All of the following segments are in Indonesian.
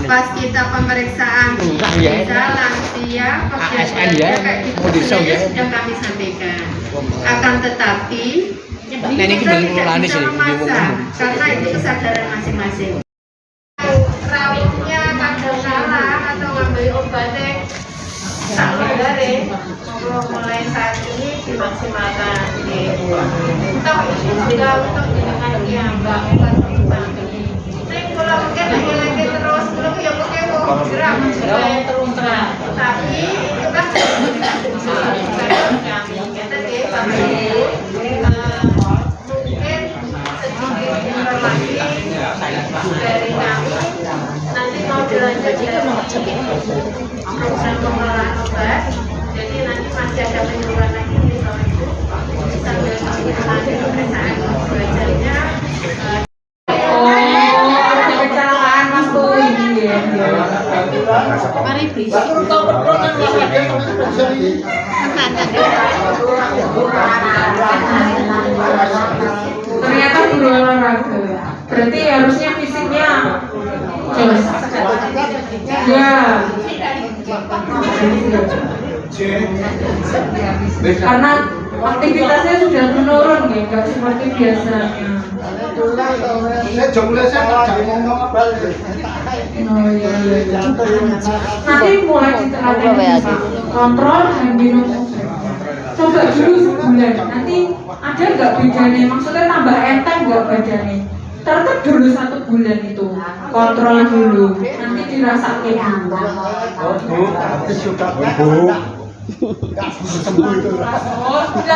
pas kita pemeriksaan bisa lansia, ASN ya, mau sudah kami sampaikan. Akan tetapi kita tidak bisa memaksa karena itu kesadaran masing-masing. Rawitnya kadang salah atau ngambil obatnya dari mulai saat ini dimaksimalkan. Toh sudah untuk dengan yang bangun. Kalau mungkin lagi terus belum ya mungkin mau gerak terus. Tapi itu kan kami kita di mungkin sedikit informasi dari kami nanti mau dilanjut ke program pengelolaan obat. Jadi nanti masih ada penyuluhan lagi di bawah itu sambil nanti pemeriksaan belajarnya. Mari ternyata guru olahraga berarti harusnya fisiknya jelas ya karena aktivitasnya sudah menurun ya nggak seperti biasanya. Nanti mulai diterapkan kontrol dan minum obat. Coba dulu sebulan. Nanti ada nggak bedanya? Maksudnya tambah enteng nggak badannya? Terus dulu 1 bulan itu kontrol dulu. Nanti dirasakin dulu. Tidak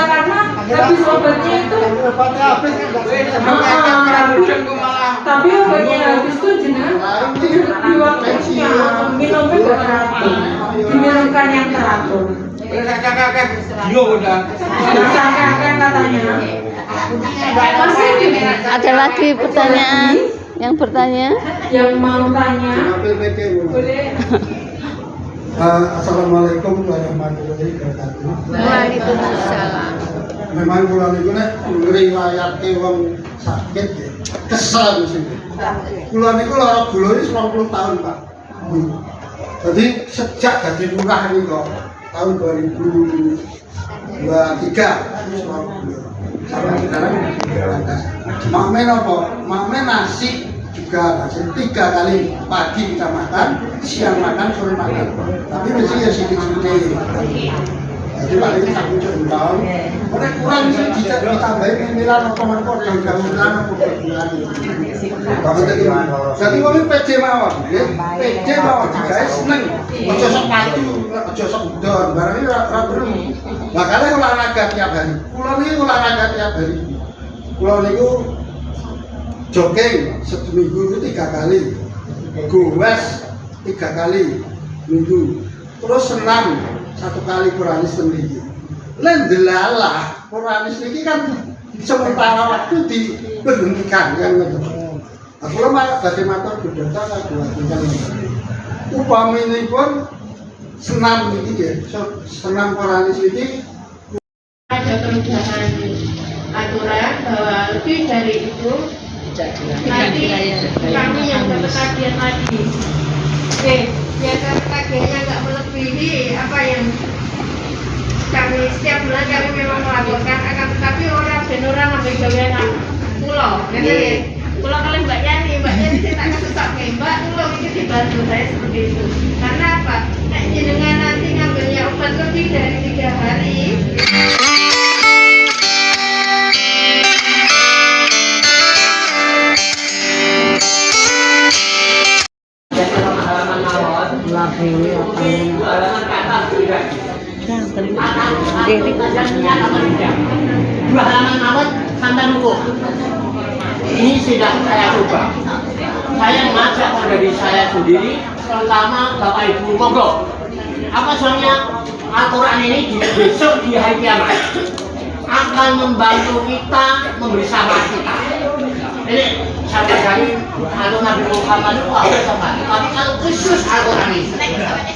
karena habis obatnya itu tapi obatnya habis itu jenang di waktunya minumnya teratur diminumkan yang teratur katanya Ada lagi pertanyaan yang bertanya? Yang mau tanya boleh. Assalamualaikum warahmatullahi wabarakatuh. Waalaikumsalam. Memang kula niku nek ngriwayatke wong sakit ya, kesel mesti. Kula niku lara gula wis 20 tahun, Pak. Jadi sejak dadi lurah niku tahun 2023 wis lara gula. Sampai sekarang mamen apa? Mamen nasi juga 3 kali pagi kita makan, siang makan, sore makan. Tapi mesti ya sedikit-sedikit. Jadi paling satu jam, mulai kurang sih ditambahin pemilihan otomatis dan gabungan apa gabungan. Jadi wong PJ mawon, PJ mawon guys seneng. Ojo sok patu, ojo sok ndor, barang iki ora perlu. Makane olahraga tiap hari. Kula niki olahraga tiap hari. Kula niku jogging seminggu itu 3 kali, goes 3 kali minggu, terus senam 1 kali Quranis sendiri. Lendelalah Quranis ini kan sementara waktu diberhentikan kan gitu. Aku lama dari matur budaya kan 2 bulan. Upami ini pun senam ini ya, senam Quranis ini ada perubahan aturan bahwa lebih dari itu nanti kami yang dapat tagihan lagi. Oke, biar tagihannya nggak melebihi apa yang kami setiap bulan kami memang melaporkan, akan tetapi orang ngambil gawean pulau. Jadi pulau kalau Mbak Yani saya tak kasih sampai Mbak pulau itu dibantu saya seperti itu. Karena apa? Nek jenengan nanti ngambilnya obat lebih dari 3 hari. Dua halaman awal santan hukum. Ini sudah saya coba. Saya ngajak dari saya sendiri, terutama Bapak Ibu monggo. Apa soalnya aturan ini besok di hari kiamat akan membantu kita memberi sabar kita. Ini sampai dari Nabi Muhammad itu tapi kalau khusus aturan ini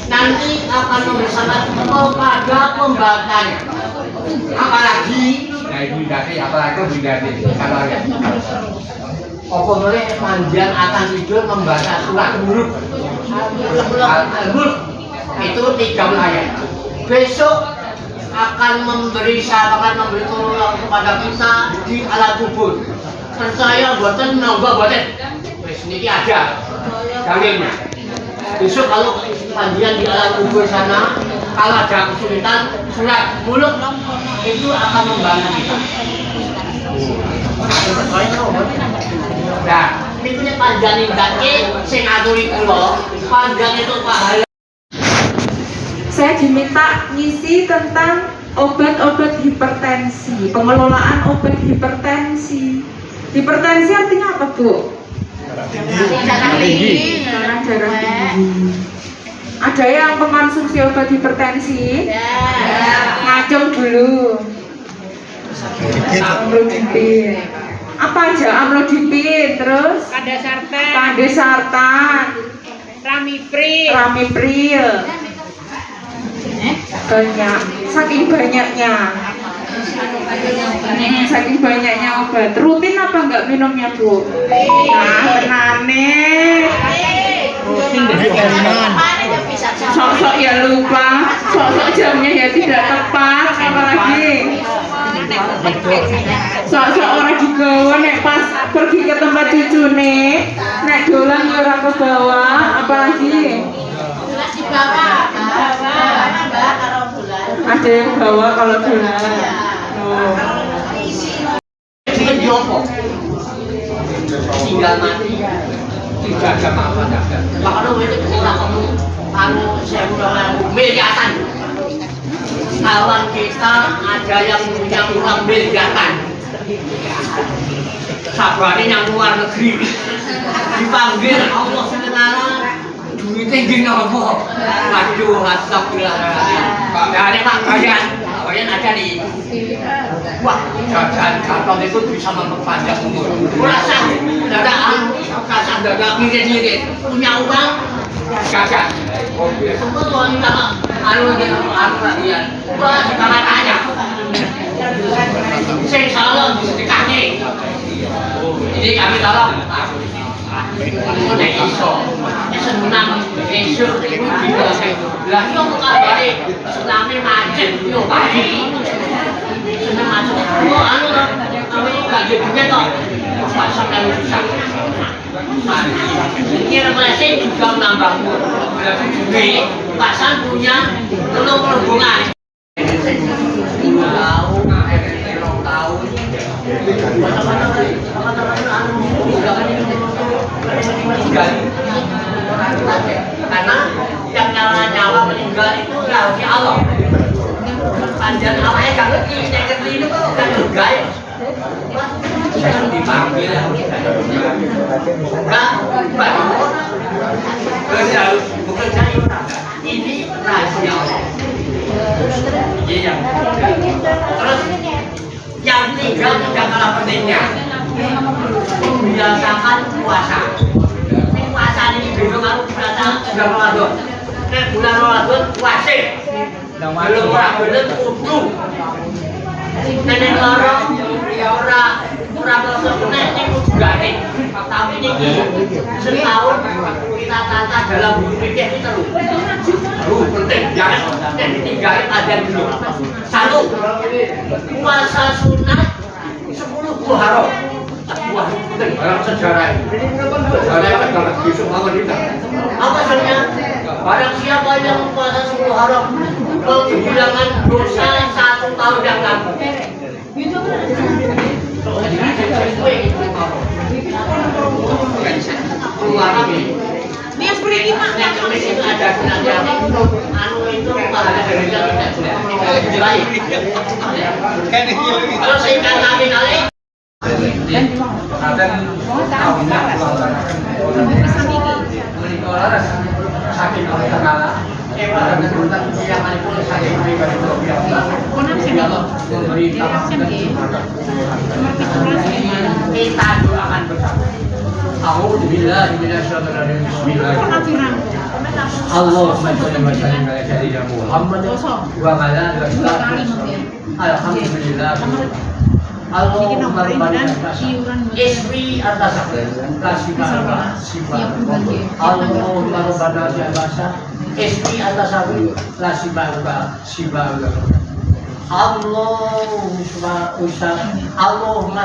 nanti akan memberi sabar kepada pembatalnya. Apalagi apa boleh panjang akan tidur membaca surat Mulk. Al-Mulk itu 3 ayat. Besok akan memberi tolong kepada kita di alam kubur. Percaya boten, nambah boten. Wis niki ada dalilnya. Besok kalau panjenengan di alam kubur sana, kalau ada kesulitan, surat Mulk itu akan membantu kita. Nah, itu panjang indake sing aturi kula, panjang itu pahala. Saya diminta ngisi tentang obat-obat hipertensi, pengelolaan obat hipertensi. Hipertensi artinya apa, Bu? Darah tinggi. Darah tinggi. Ada yang mengkonsumsi obat hipertensi? Ya. Ngacung dulu. Amlodipin. Apa aja? Amlodipin, terus Kandesartan, Ramipril. Banyak, saking banyaknya obat. Rutin apa enggak minumnya, Bu? Nah, tenane. Sok-sok ya lupa, sok-sok jamnya ya tidak tepat, apalagi sok-sok orang digawa nek pas pergi ke tempat cucune, nek dolan ya ora ke bawah, apalagi ada yang bawa kalau dolan. Menjopo tinggal mati tidak ada apa-apa. Kalau itu saya udah miliatan. Kawan kita ada yang punya uang miliatan. Sabarnya yang luar negeri dipanggil Allah sebenarnya duitnya gini apa? Waduh, astagfirullahaladzim. Dari Pak Bayan ada nih. Wah, jajan gampang itu bisa memperpanjang umur. Rasa dadaan, rasa dadak mirip-mirip. Punya uang, gagal. Semua wanita rakyat. Wah, sekarang tanya. Saya salah dikasih. Jadi kami tolong. Nek iso, senang esuk iku bisa. Lah yo kok kabare sename macet yo pagi. Senang macet. Oh anu to, kami gak duwe to. Pasang kali susah. Kira masih juga nambah umur. Duwe pasang punya telung rombongan. Karena yang nyawa meninggal itu rahasia Allah. Panjang awalnya gak ngerti, yang ngerti itu kan bergaya. Saya dipanggil enggak, bukan saya ini rahasia Allah. Iya. Terus yang tiga tidak kalah pentingnya, membiasakan puasa. Puasa ini besok aku puasa bulan Ramadan. Bulan Ramadan wajib. Belum bulan kudu. Nenek lorong ora puasa nenek kudu gane. Tapi niki setahun kita tata dalam buku fikih itu penting. Jangan ditinggalin ada dulu. 1. Puasa sunat 10 Muharram. Wah, penting dalam sejarah ini. Sejarah itu kalau besok bangun kita. Apa sebenarnya? Barang siapa yang puasa 10 Muharram menghilangkan dosa 1 tahun yang lalu. Ini seperti Pak. Itu ada sunatnya. Anu itu pahala dari tidak boleh. Kalau saya katakan kali kita doakan bersama. Alhamdulillah, bismillahirrahmanirrahim. Allahumma shalli wa sallim ala sayyidina Muhammad wa ala alihi wa sahbihi. Alhamdulillah. Allahumma rabbana ismi atas kasibah sifat Allahumma rabbana ismi atas kasibah sifat Allahumma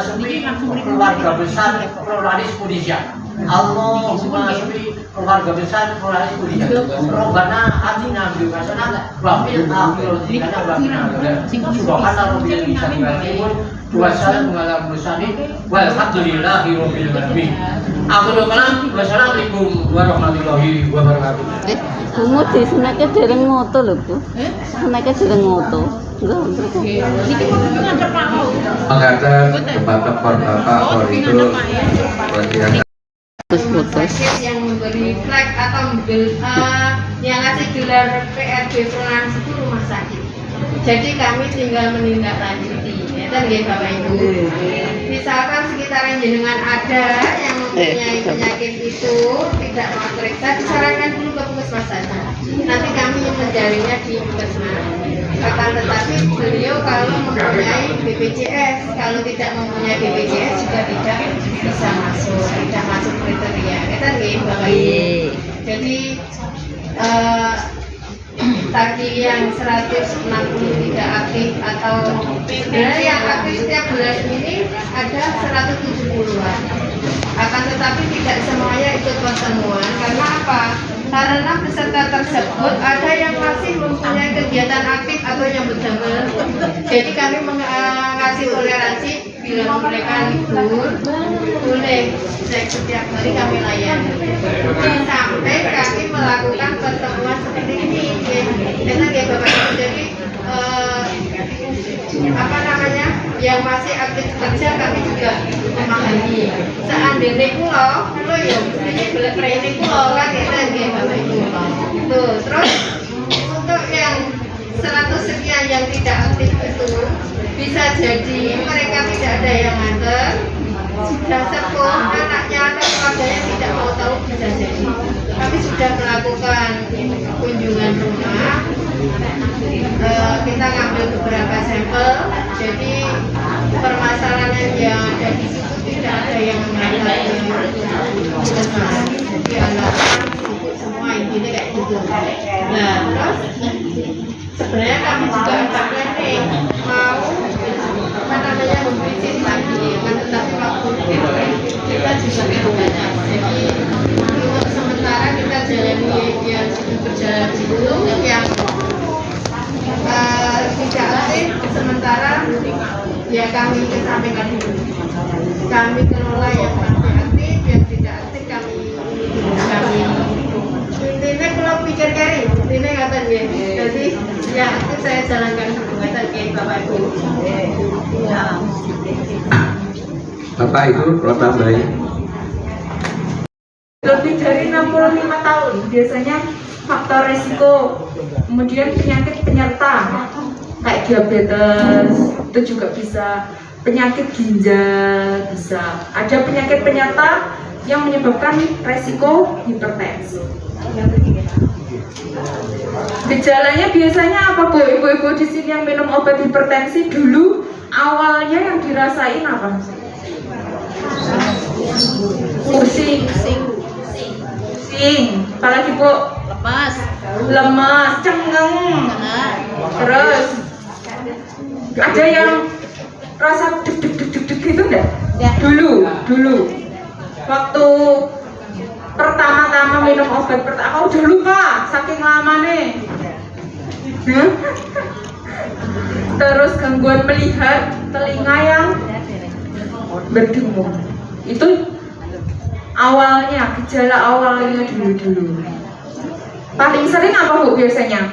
sholli keluarga besar pluralis Indonesia. Allahumma sholli keluarga besar pluralis Indonesia. Rabbana atina fil hasanah wa fil akhirati hasanah wa qina subhana rabbil izzati wassalamu ala mursalin walhamdulillahi rabbil alamin. Akhirul kalam wassalamualaikum warahmatullahi wabarakatuh. Bungo di senake dereng ngoto lho, Bu. Senake dereng ngoto. Menghadap kepada Bapak Koridor Bagian Putus. yang memberi flag atau yang ngasih gelar PRB Perumahan 10 rumah sakit. Jadi kami tinggal menindaklanjuti. Ya nggih Bapak Ibu. Misalkan sekitaran jenengan ada yang mempunyai penyakit itu tidak mau periksa, disarankan dulu ke puskesmas saja. Nanti kami yang mencarinya di puskesmas. Akan tetapi beliau kalau mempunyai BPJS, kalau tidak mempunyai BPJS juga tidak bisa masuk, tidak masuk kriteria. Kita nggih Bapak Ibu. Jadi tadi yang 163 aktif atau sebenarnya yang aktif setiap bulan ini ada 170-an. Akan tetapi tidak semuanya ikut pertemuan. Karena apa? Karena peserta tersebut ada yang masih mempunyai kegiatan aktif atau yang berjamaah. Jadi kami mengasih toleransi bila mereka libur boleh cek setiap hari kami layani. Sampai kami melakukan pertemuan seperti ini. Karena ya Bapak Ibu, jadi apa namanya, yang masih aktif kerja kami juga memahami. Seandainya pulau ya mestinya boleh training pulau kan kita ya Bapak Ibu. Tuh, terus untuk yang 100 sekian yang tidak aktif itu bisa jadi mereka tidak ada yang nganter, sudah sepuh anaknya atau keluarganya tidak mau tahu, bisa jadi. Kami sudah melakukan kunjungan rumah, kita ngambil beberapa sampel, jadi permasalahan yang ada di situ tidak ada yang mengalami kesalahan. Jadi anak-anak sibuk semua intinya kayak gitu. Nah terus sebenarnya kami juga ada planning mau apa namanya memberi lagi, kan tetapi waktu kita juga terbatas. Jadi untuk sementara kita jalani yang sudah berjalan dulu, yang tidak aktif sementara ya kami kesampingkan dulu. Kami kelola yang masih aktif, yang tidak aktif kami intinya kalau pikir kari, intinya kata dia. Jadi ya aktif saya jalankan dulu, kata dia Bapak Ibu. Bapak Ibu kalau tambahin. Lebih dari 65 tahun biasanya faktor resiko, kemudian penyakit penyerta kayak diabetes itu juga bisa, penyakit ginjal bisa, ada penyakit penyerta yang menyebabkan resiko hipertensi. Gejalanya biasanya apa Bu? Ibu-ibu di sini yang minum obat hipertensi dulu awalnya yang dirasain apa? Pusing, apalagi Bu? Lemas, cengeng, terus ada yang rasa deg gitu enggak? Dulu waktu pertama-tama minum obat pertama udah lupa saking lama nih. Terus gangguan melihat, telinga yang berdengung, itu awalnya, gejala awalnya dulu. Paling sering apa Bu biasanya?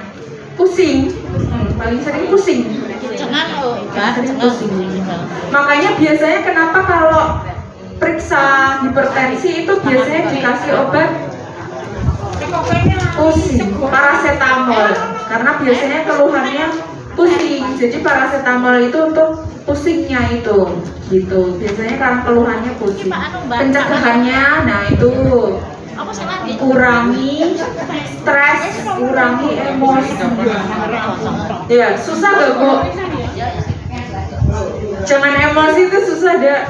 Pusing. Paling sering pusing. Pusing. Makanya biasanya kenapa kalau periksa hipertensi itu biasanya dikasih obat pusing, paracetamol, karena biasanya keluhannya pusing. Jadi paracetamol itu untuk pusingnya itu, gitu. Biasanya karena keluhannya pusing. Pencegahannya, nah itu kurangi stres, kurangi emosi. Ya, susah gak Bu? Jangan emosi itu susah dah.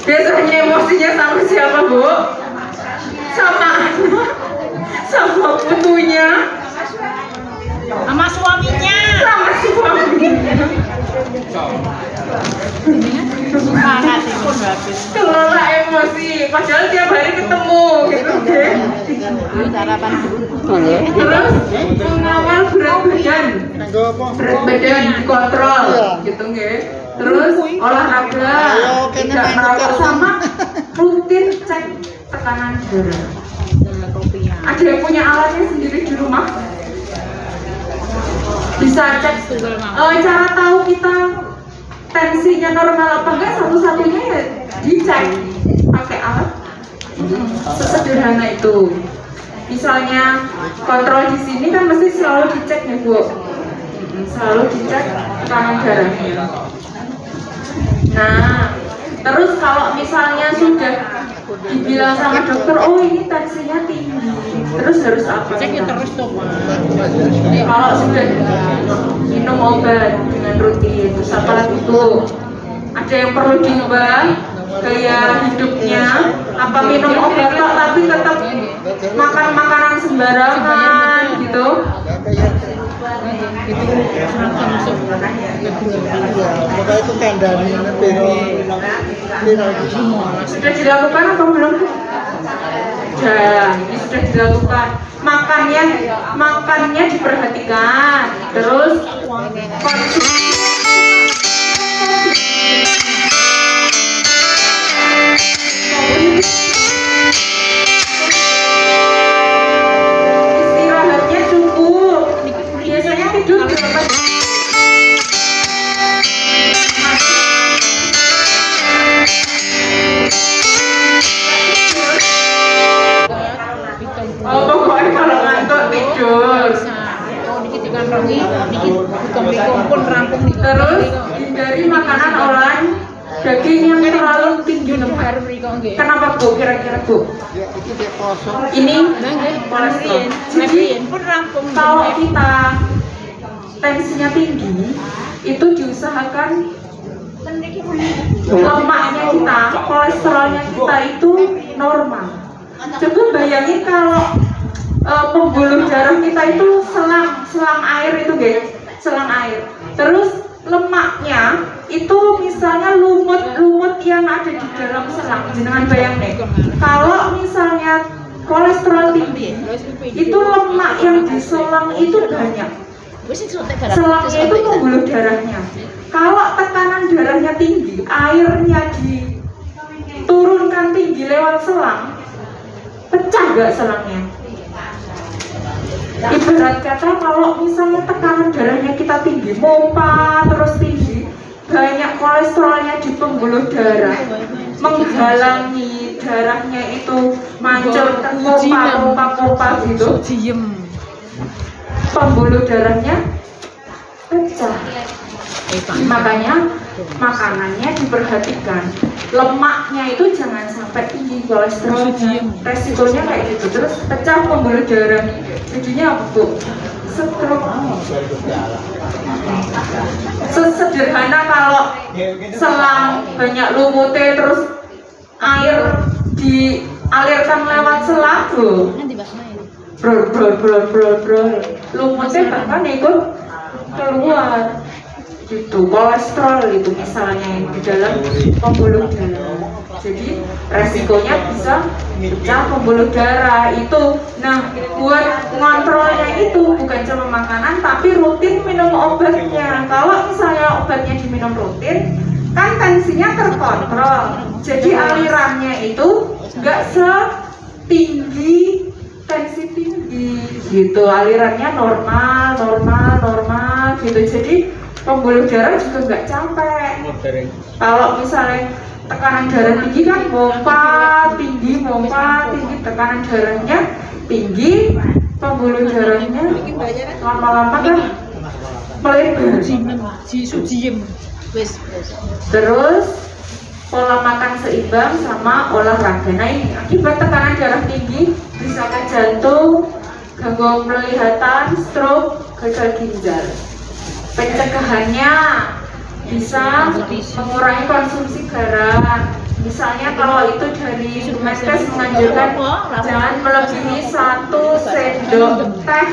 Biasanya emosinya sama siapa, Bu? Sama anak, sama putunya, Sama suaminya. sama suaminya. Semangat itu habis. Kelola emosi, padahal tiap hari ketemu gitu deh. Terus mengawal berat badan, berat badan dikontrol gitu nggih. Terus olahraga, tidak merokok sama rutin cek tekanan darah. Ada yang punya alatnya sendiri di rumah? Bisa cek. Cara tahu kita tensinya normal apa enggak, satu-satunya ya dicek pakai alat sesederhana itu. Misalnya kontrol di sini kan mesti selalu dicek ya, Bu. Selalu dicek tekanan darahnya. Nah, terus kalau misalnya sudah dibilang sama dokter, oh ini tensinya tinggi, terus harus apa? Cek terus tuh, Pak. Kalau sudah minum obat dengan rutin, terus apa lagi tuh? Ada yang perlu diubah gaya hidupnya, apa minum obat kok tapi tetap makan makanan sembarangan gitu? Maka itu kandani piro Sudah dilakukan apa belum? Ini sudah dilakukan. Makannya diperhatikan. Terus istirahatnya cukup. Biasanya tidur berapa? Oh, pokoknya kalau ngantuk tidur. Terus hindari makanan olahan daging yang terlalu tinggi lemak. Kenapa, Bu? Kira-kira, Bu? Ini kolesterol. Jadi kalau kita tensinya tinggi, itu diusahakan lemaknya kita, kolesterolnya kita itu normal. Coba bayangin kalau pembuluh darah kita itu selang air itu, guys, selang air. Terus lemaknya itu misalnya lumut yang ada di dalam selang. Jangan bayangin, kalau misalnya kolesterol tinggi, itu lemak yang di selang itu banyak. Selangnya itu pembuluh darahnya. Kalau tekanan darahnya tinggi, airnya diturunkan tinggi lewat selang, pecah gak selangnya? Ibarat kata kalau misalnya tekanan darahnya kita tinggi, pompa terus tinggi, banyak kolesterolnya di pembuluh darah, menghalangi darahnya itu mancur ke pompa gitu, pembuluh darahnya pecah. Makanya makanannya diperhatikan, lemaknya itu jangan sampai tinggi kolesterolnya, resikonya kayak gitu. Terus pecah pembuluh darah, jadinya apa, Bu? Stroke. Sesederhana kalau selang banyak lumutnya, terus air dialirkan lewat selang, bro, lumutnya bahkan ikut keluar gitu, kolesterol itu misalnya yang di dalam pembuluh darah. Jadi resikonya bisa pecah pembuluh darah itu. Nah, buat ngontrolnya itu bukan cuma makanan tapi rutin minum obatnya. Kalau misalnya obatnya diminum rutin, kan tensinya terkontrol. Jadi alirannya itu nggak setinggi tensi tinggi gitu, alirannya normal gitu. Jadi pembuluh darah juga nggak capek. Kalau misalnya tekanan darah tinggi kan pompa tinggi, tekanan darahnya tinggi, pembuluh darahnya lama-lama kan melebar. Terus pola makan seimbang sama olahraga. Nah, ini akibat tekanan darah tinggi bisa ke jantung, gangguan penglihatan, stroke, gagal ginjal. Pencegahannya bisa mengurangi konsumsi garam. Misalnya kalau itu dari Menkes menganjurkan jangan melebihi 1 sendok teh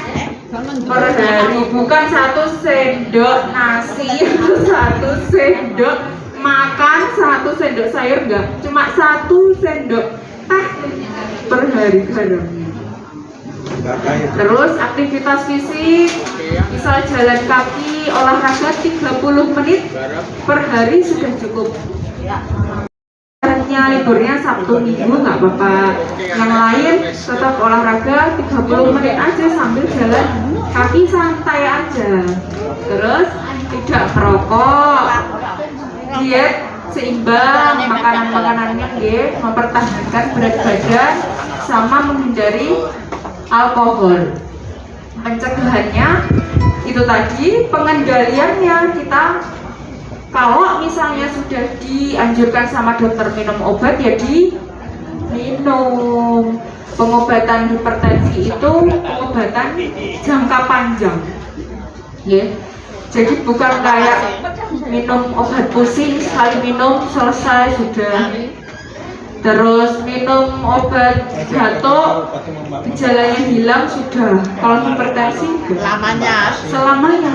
per hari, bukan 1 sendok nasi atau 1 sendok makan, 1 sendok sayur, enggak, cuma 1 sendok teh per hari garamnya. Terus aktivitas fisik, misal jalan kaki, olahraga 30 menit per hari sudah cukup. Liburnya Sabtu Minggu nggak apa-apa, yang lain tetap olahraga 30 menit aja sambil jalan kaki santai aja. Terus tidak merokok, diet seimbang, makanan-makanannya mempertahankan berat badan sama menghindari alkohol. Pencegahannya itu tadi, pengendaliannya kita kalau misalnya sudah dianjurkan sama dokter minum obat ya diminum. Pengobatan hipertensi itu pengobatan jangka panjang, ya. Jadi bukan kayak minum obat pusing sekali minum selesai sudah. Terus minum obat batuk gejalanya hilang sudah. Kalau hipertensi selamanya.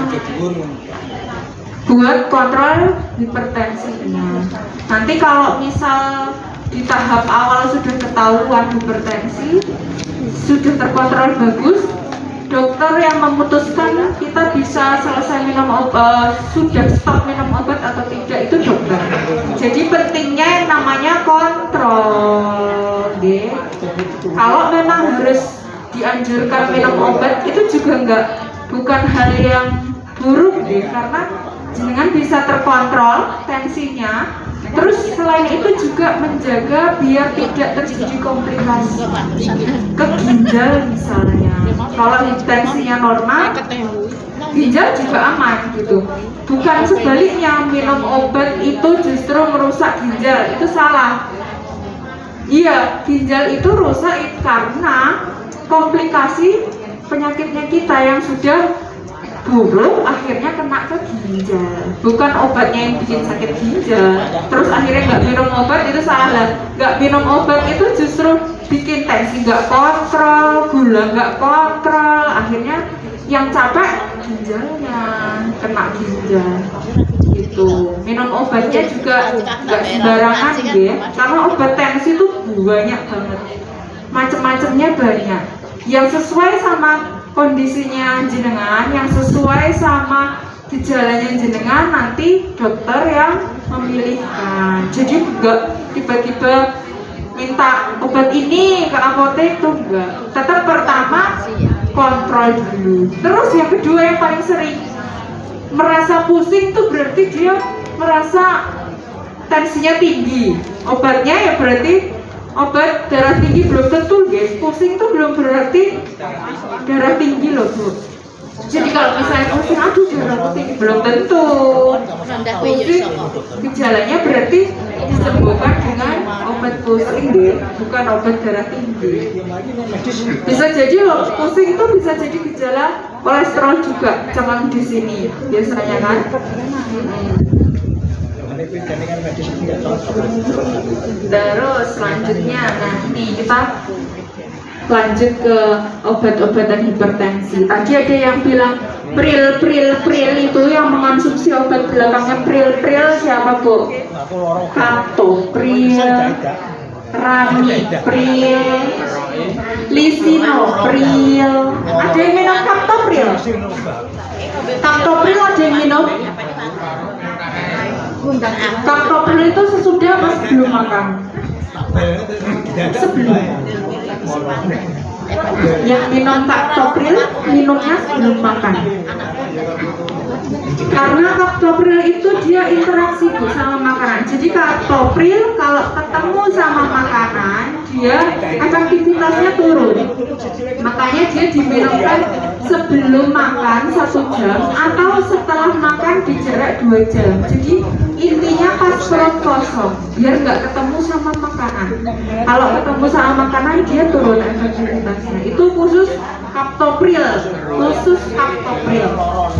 Buat kontrol hipertensinya. Nanti kalau misal di tahap awal sudah ketahuan hipertensi, sudah terkontrol bagus, dokter yang memutuskan kita bisa selesai minum obat, sudah stop minum obat atau tidak itu dokter. Jadi pentingnya yang namanya kontrol, gitu. Kalau memang harus dianjurkan minum obat itu juga bukan hal yang buruk deh, karena jenengan bisa terkontrol tensinya. Terus selain itu juga menjaga biar tidak terjadi komplikasi ke ginjal misalnya. Kalau tensinya normal, ginjal juga aman gitu. Bukan sebaliknya, minum obat itu justru merusak ginjal, itu salah. Iya, ginjal itu rusak karena komplikasi penyakitnya kita yang sudah buruk akhirnya kena ke ginjal, bukan obatnya yang bikin sakit ginjal. Terus akhirnya nggak minum obat itu salah lah. Nggak minum obat itu justru bikin tensi nggak kontrol, gula nggak kontrol, akhirnya yang capek ginjalnya, kena ginjal. Gitu. Minum obatnya juga nggak sembarangan ya, karena obat tensi itu banyak banget, macam-macamnya banyak. Yang sesuai sama kondisinya jenengan, yang sesuai sama gejalanya jenengan, nanti dokter yang memilihkan. Jadi enggak tiba-tiba minta obat ini ke apotek tuh enggak. Tetap pertama kontrol dulu. Terus yang kedua yang paling sering merasa pusing tuh berarti dia merasa tensinya tinggi. Obatnya ya berarti obat darah tinggi belum tentu, guys. Pusing tuh belum berarti darah tinggi loh, Bu. Jadi kalau misalnya pusing, aduh darah tinggi, belum tentu. Pusing gejalanya berarti disembuhkan dengan obat pusing, deh, bukan obat darah tinggi. Bisa jadi loh, pusing itu bisa jadi gejala kolesterol juga, jangan di sini biasanya kan. Terus selanjutnya, nah nih kita lanjut ke obat-obatan hipertensi. Tadi ada yang bilang pril itu yang mengonsumsi obat belakangnya pril siapa, Bu? Captopril, Ramipril, Lisinopril. Ada yang minum Captopril? Captopril ada yang minum? Captopril itu sesudah apa sebelum makan? Sebelum. Yang minum Captopril minumnya sebelum makan. Karena Captopril itu dia interaksi Bu sama makanan. Jadi Captopril kalau ketemu sama makanan dia efektivitasnya turun. Makanya dia diminumkan sebelum makan 1 jam atau setelah makan dijarak 2 jam. Jadi intinya pas perut kosong biar nggak ketemu sama makanan. Kalau ketemu sama makanan dia turun efektivitasnya. Itu khusus Captopril,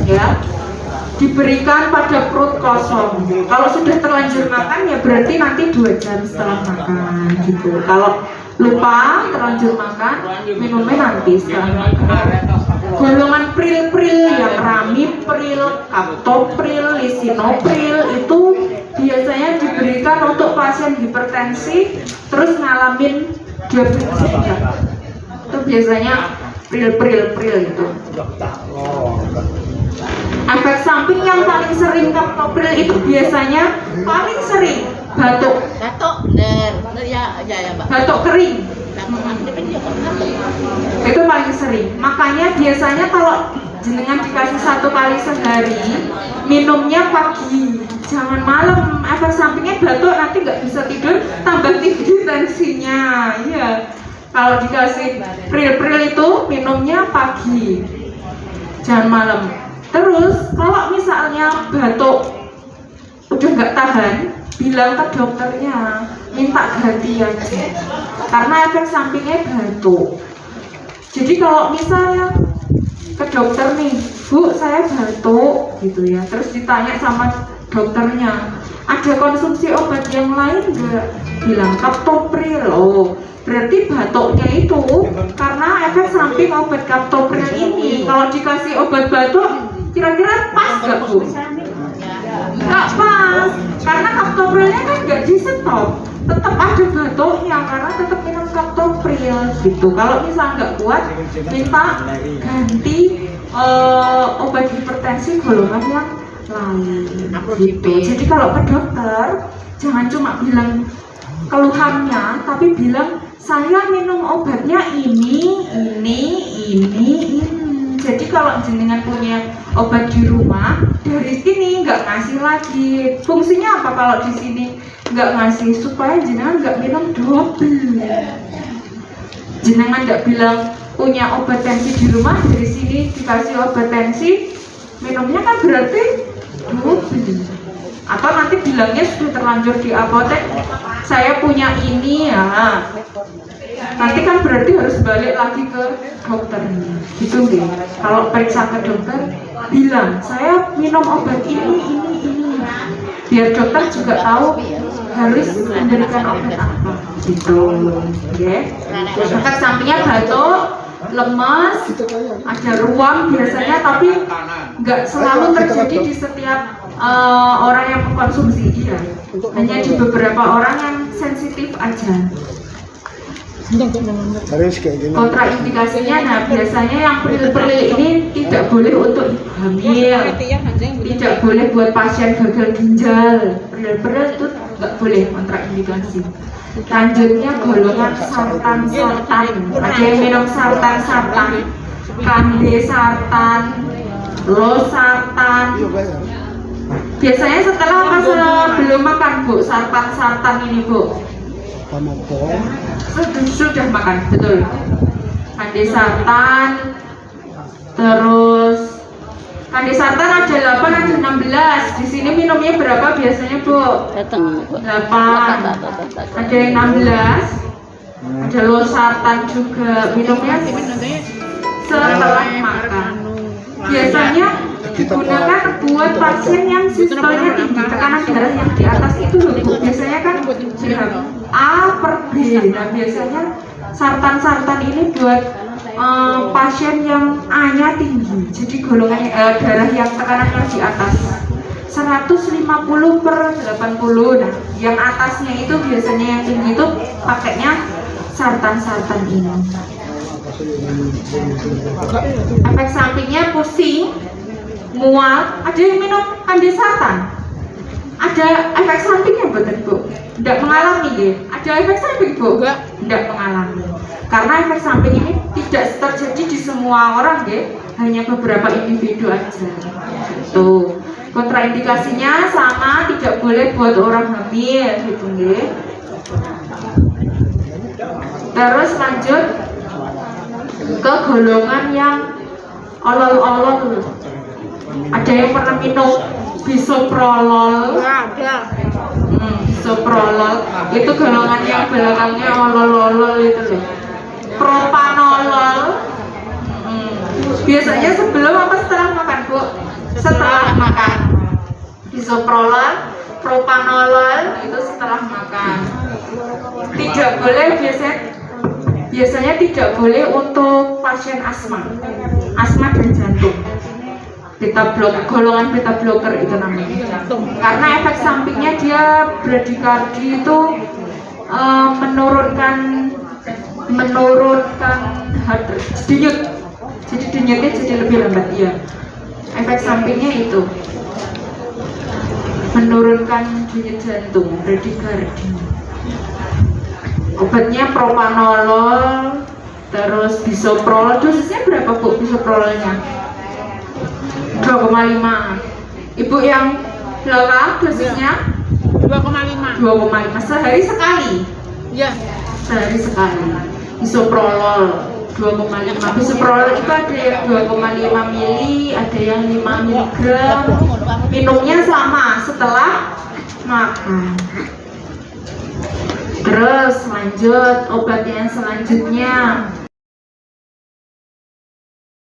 ya. diberikan pada perut kosong. Kalau sudah terlanjur makan ya berarti nanti 2 jam setelah makan gitu. Kalau lupa terlanjur makan, minumnya nanti setelah makan. Golongan pril-pril yang ramipril, kaptopril, lisinopril itu biasanya diberikan untuk pasien hipertensi terus ngalamin diabetes juga. Itu biasanya pril itu. Efek samping yang paling sering kaptopril itu biasanya paling sering batuk. Batuk kering. Itu paling sering. Makanya biasanya kalau jenengan dikasih 1 kali sehari, minumnya pagi, jangan malam. Efek sampingnya batuk, nanti nggak bisa tidur, tambah tinggi tensinya. Iya. Kalau dikasih pril itu minumnya pagi, jangan malam. Terus kalau misalnya batuk udah nggak tahan, bilang ke dokternya, minta ganti aja, karena efek sampingnya batuk. Jadi kalau misalnya ke dokter nih, Bu saya batuk gitu ya, terus ditanya sama dokternya, ada konsumsi obat yang lain nggak? Bilang kaptopril. Oh, berarti batuknya itu karena efek samping obat kaptopril ini. Kalau dikasih obat batuk, kira-kira pas nggak Bu? Nggak pas, karena kaptoprilnya kan nggak di stop, tetap ada batuknya karena tetap minum kaptopril gitu. Kalau misal nggak kuat, minta ganti obat hipertensi golongan yang lain gitu. Jadi kalau ke dokter jangan cuma bilang keluhannya, tapi bilang saya minum obatnya ini. Jadi kalau jenengan punya obat di rumah, dari sini nggak ngasih lagi. Fungsinya apa kalau di sini nggak ngasih? Supaya jenengan nggak minum double. Jenengan nggak bilang punya obat tensi di rumah, dari sini dikasih obat tensi, minumnya kan berarti double. Atau nanti bilangnya sudah terlanjur di apotek, saya punya ini ya. Nanti kan berarti harus balik lagi ke dokternya gitu deh. Kalau periksa ke dokter, bilang saya minum obat ini, biar dokter juga tahu harus memberikan obat apa gitu ya. Efek sampingnya batuk, lemas, ada ruam biasanya, tapi nggak selalu terjadi di setiap orang yang mengkonsumsi dia, hanya di beberapa orang yang sensitif aja. Kontraindikasinya, nah biasanya yang pril ini tidak boleh untuk hamil, tidak boleh buat pasien gagal ginjal. Pril itu nggak boleh kontraindikasi. Lanjutnya golongan sartan. Ada yang minum sartan, kandesartan, losartan. Biasanya setelah apa sebelum makan Bu? Sartan ini Bu? Sudah makan, betul. Kandesartan, terus kandesartan ada 8, ada 16. Di sini minumnya berapa biasanya Bu? 8. Ada yang 16. Ada losartan juga, minumnya setelah makan. Biasanya digunakan buat pasien yang sistolnya tinggi, tekanan darah yang di atas itu loh Bu. Biasanya kan A per B. Nah biasanya sartan ini buat pasien yang A-nya tinggi, jadi golongan darah yang tekanannya di atas 150 per 80. Nah yang atasnya itu biasanya yang tinggi itu pakainya sartan ini. Efek sampingnya pusing, mual. Ada yang minum kandesartan, ada efek sampingnya betul Bu? Tidak mengalami ya? Ada efek samping Bu? Tidak mengalami, karena efek samping ini tidak terjadi di semua orang ya, hanya beberapa individu aja. Tuh, kontraindikasinya sama, tidak boleh buat orang hamil gitu ya. Terus lanjut ke golongan yang olol-olol. Ada yang pernah minum bisoprolol? Bisoprolol itu golongan yang belakangnya olol-olol itu loh. Propanolol. Biasanya sebelum apa setelah makan Bu? Setelah makan. bisoprolol, propanolol itu setelah makan. Tidak boleh biasanya tidak boleh untuk pasien asma dan jantung. Golongan beta blocker itu namanya. Karena efek sampingnya dia bradikardi itu menurunkan denyut. Jadi denyutnya jadi lebih lambat ya. Efek sampingnya itu menurunkan denyut jantung, bradikardi. Obatnya propanolol, terus bisoprolol. Dosisnya berapa Bu bisoprololnya? 2,5. Ibu yang berapa dosisnya? 2,5 sehari sekali. Ya. Sehari sekali. Bisoprolol 2,5. Bisoprolol itu ada yang 2,5 mili, ada yang 5 mg. Minumnya sama setelah makan. Terus lanjut obat yang selanjutnya